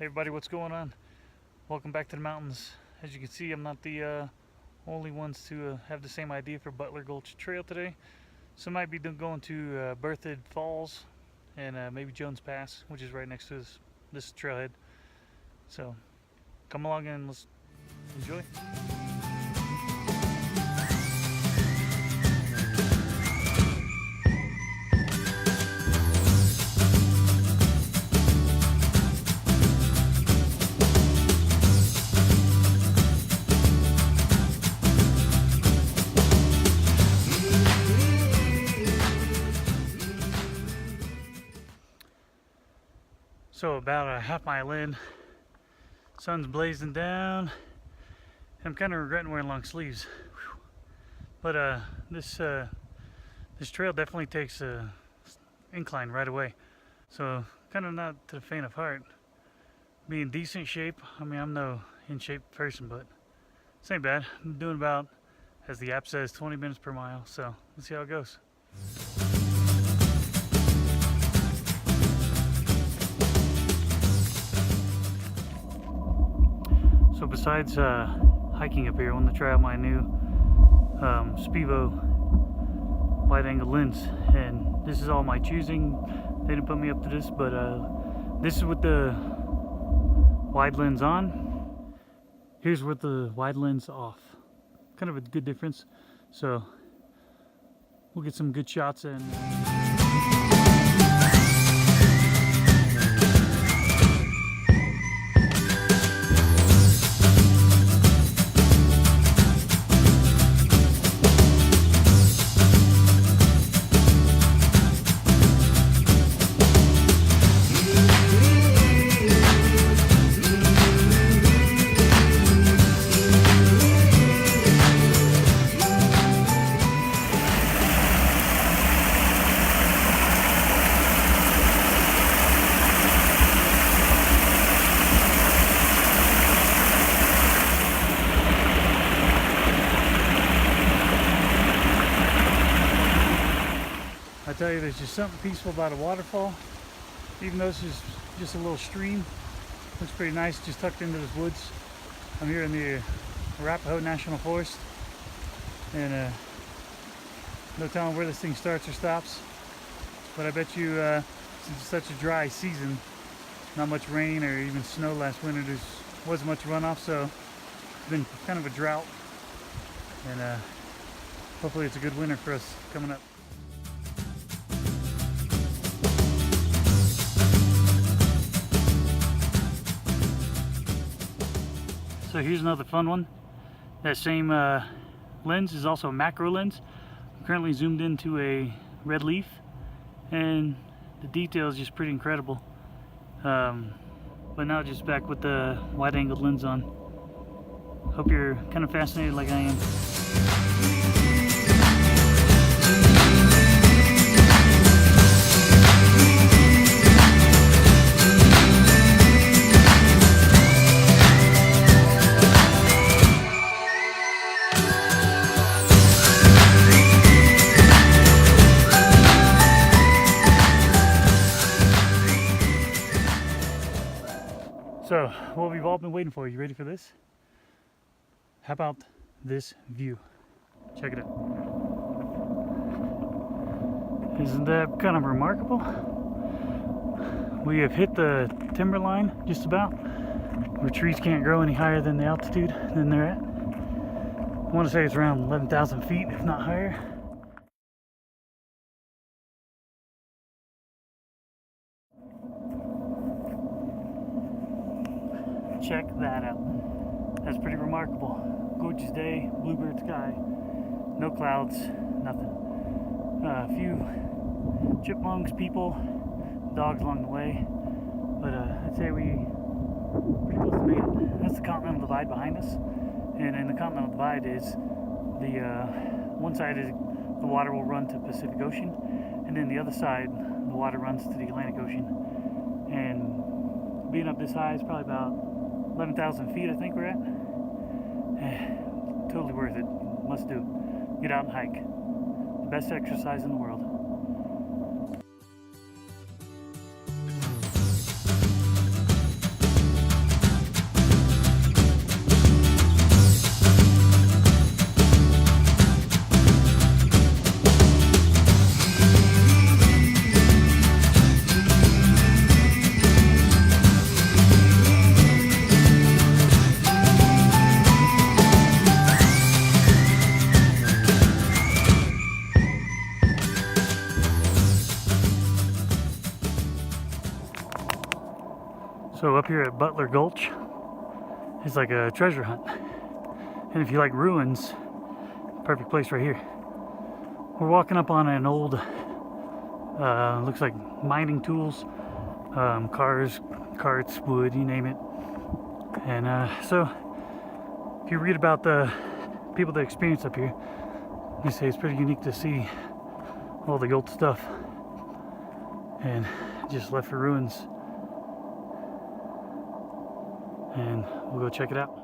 Hey everybody, what's going on? Welcome back to the mountains. As you can see, I'm not the only ones to have the same idea for Butler Gulch Trail today. So I might be going to Berthoud Falls and maybe Jones Pass, which is right next to this trailhead. So come along and let's enjoy. So about a half mile in, sun's blazing down. I'm kind of regretting wearing long sleeves. Whew. But this trail definitely takes a incline right away. So kind of not to the faint of heart. Be in decent shape. I mean, I'm no in shape person, but this ain't bad. I'm doing about, as the app says, 20 minutes per mile. So let's see how it goes. So besides hiking up here, I wanted to try out my new Spevo wide-angle lens, and this is all my choosing. They didn't put me up to this, but this is with the wide lens on. Here's with the wide lens off. Kind of a good difference. So we'll get some good shots in. I tell you, there's just something peaceful about a waterfall. Even though this is just a little stream, looks pretty nice, just tucked into this woods. I'm here in the Arapahoe National Forest, and no telling where this thing starts or stops. But I bet you, since it's such a dry season, not much rain or even snow last winter, there wasn't much runoff, so it's been kind of a drought. And hopefully it's a good winter for us coming up. So here's another fun one. That same lens is also a macro lens. I'm currently zoomed into a red leaf, and the detail is just pretty incredible. But now just back with the wide-angled lens on. Hope you're kind of fascinated like I am. So, what we've all been waiting for, you ready for this? How about this view? Check it out. Isn't that kind of remarkable? We have hit the timberline just about, where trees can't grow any higher than the altitude than they're at. I want to say it's around 11,000 feet, if not higher. Check that out. That's pretty remarkable. Gorgeous day, bluebird sky, no clouds, nothing. A few chipmunks, people, dogs along the way, but I'd say we pretty close to made it. That's the Continental Divide behind us, and in the Continental Divide is the one side is the water will run to Pacific Ocean, and then the other side the water runs to the Atlantic Ocean. And being up this high is probably about 11,000 feet, I think we're at. Totally worth it. Must do. Get out and hike. The best exercise in the world. So up here at Butler Gulch is like a treasure hunt. And if you like ruins, perfect place right here. We're walking up on an old, looks like mining tools, cars, carts, wood, you name it. And so if you read about the people that experience up here, you say it's pretty unique to see all the old stuff and just left for ruins. And we'll go check it out.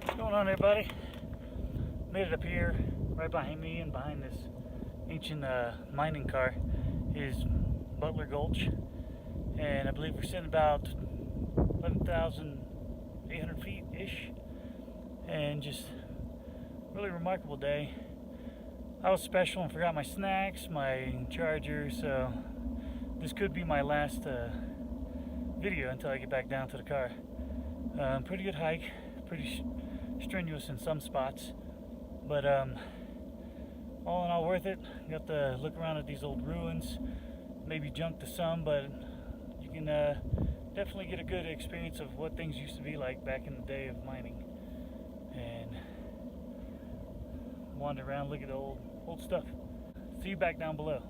What's going on, everybody? Made it up here. Right behind me and behind this ancient mining car is Butler Gulch, and I believe we're sitting about 11,800 feet ish, and just really remarkable day. I was special and forgot my snacks, my charger, so this could be my last video until I get back down to the car. Pretty good hike, pretty strenuous in some spots, but all in all worth it. Got to look around at these old ruins, maybe junk to some, but you can definitely get a good experience of what things used to be like back in the day of mining, and wander around, look at the old stuff. See you back down below.